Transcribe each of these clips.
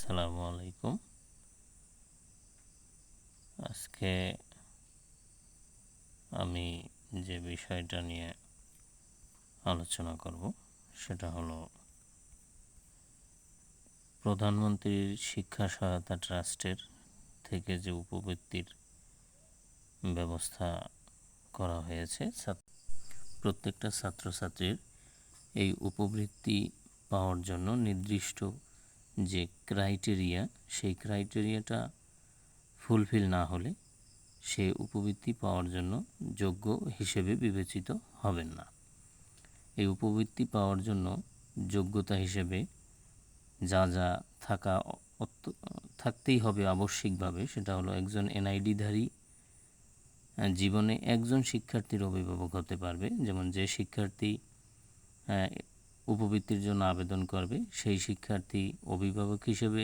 আসসালামু আলাইকুম। আজকে আমি যে বিষয়টা নিয়ে আলোচনা করব সেটা হলো প্রধানমন্ত্রীর শিক্ষা সহায়তা ট্রাস্টের থেকে যে উপবৃত্তির ব্যবস্থা করা হয়েছে। প্রত্যেকটা ছাত্রছাত্রীর এই উপবৃত্তি পাওয়ার জন্য নির্দিষ্ট যে ক্রাইটেরিয়া, সেই ক্রাইটেরিয়াটা ফুলফিল না হলে সে উপবৃত্তি পাওয়ার জন্য যোগ্য হিসেবে বিবেচিত হবেন না। এই উপবৃত্তি পাওয়ার জন্য যোগ্যতা হিসেবে যা যা থাকতেই হবে আবশ্যিকভাবে, সেটা হলো একজন এনআইডিধারী জীবনে একজন শিক্ষার্থীর অভিভাবক হতে পারবে। যেমন যে শিক্ষার্থী উপবৃত্তির জন্য আবেদন করবে, সেই শিক্ষার্থী অভিভাবক হিসেবে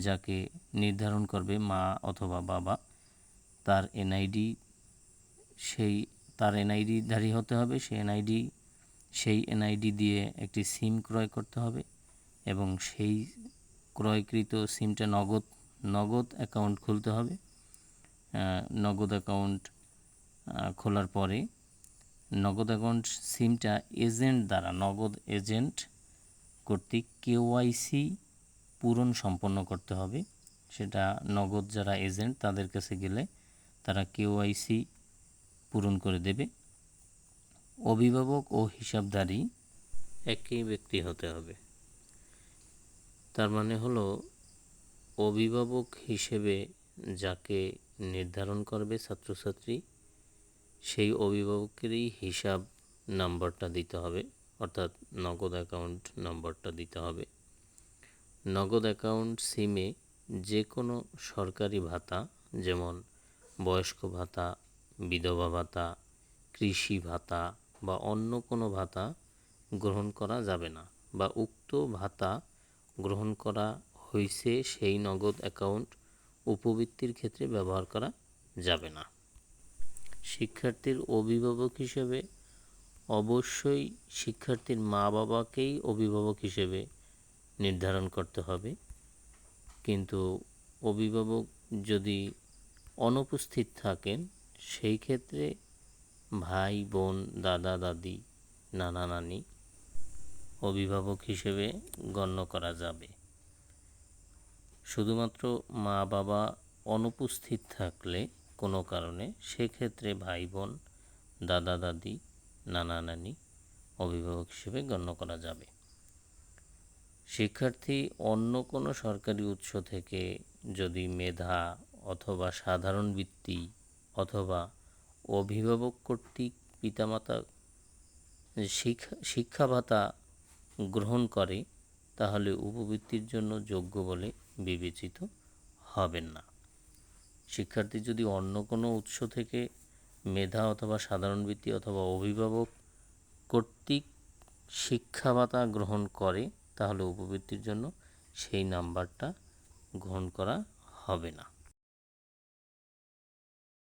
যাকে নির্ধারণ করবে মা অথবা বাবা, তার এনআইডিধারী হতে হবে। সেই এনআইডি দিয়ে একটি সিম ক্রয় করতে হবে এবং সেই ক্রয়কৃত সিমটা নগদ অ্যাকাউন্ট খুলতে হবে। নগদ অ্যাকাউন্ট খোলার পরে নগদ অ্যাকাউন্ট সিমটা নগদ এজেন্ট কর্তৃক কেওয়াইসি পূরণ সম্পন্ন করতে হবে। সেটা নগদ যারা এজেন্ট তাদের কাছে গেলে তারা কেওয়াইসি পূরণ করে দেবে। অভিভাবক ও হিসাবধারী একই ব্যক্তি হতে হবে। তার মানে হলো অভিভাবক হিসেবে যাকে নির্ধারণ করবে ছাত্রছাত্রী, সেই অভিভাবকেরই হিসাব নাম্বারটা দিতে হবে, অর্থাৎ নগদ অ্যাকাউন্ট নাম্বারটা দিতে হবে। নগদ অ্যাকাউন্ট সিমে যে কোনো সরকারি ভাতা, যেমন বয়স্ক ভাতা, বিধবা ভাতা, কৃষি ভাতা বা অন্য কোনো ভাতা গ্রহণ করা যাবে না, বা উক্ত ভাতা গ্রহণ করা হয়েছে সেই নগদ অ্যাকাউন্ট উপবৃত্তির ক্ষেত্রে ব্যবহার করা যাবে না। শিক্ষার্থীর অভিভাবক হিসেবে অবশ্যই শিক্ষার্থীর মা বাবাকেই অভিভাবক হিসেবে নির্ধারণ করতে হবে। কিন্তু অভিভাবক যদি অনুপস্থিত থাকেন, সেই ক্ষেত্রে ভাই বোন, দাদা দাদি, নানা নানি অভিভাবক হিসেবে গণ্য করা যাবে। শুধুমাত্র মা বাবা অনুপস্থিত থাকলে কোনো কারণে, সেক্ষেত্রে ভাই বোন, দাদা দাদি, নানা নানি অভিভাবক হিসেবে গণ্য করা যাবে। শিক্ষার্থী অন্য কোনো সরকারি উৎস থেকে যদি মেধা অথবা সাধারণ বৃত্তি অথবা অভিভাবক কর্তৃক পিতামাতা শিক্ষা ভাতা গ্রহণ করে, তাহলে উপবৃত্তির জন্য যোগ্য বলে বিবেচিত হবেন না। শিক্ষার্থী যদি অন্য কোনো উৎস থেকে মেধা অথবা সাধারণ বৃত্তি অথবা অভিভাবক কর্তৃক শিক্ষা ভাতা গ্রহণ করে, তাহলে উপবৃত্তির জন্য সেই নাম্বারটা গ্রহণ করা হবে না।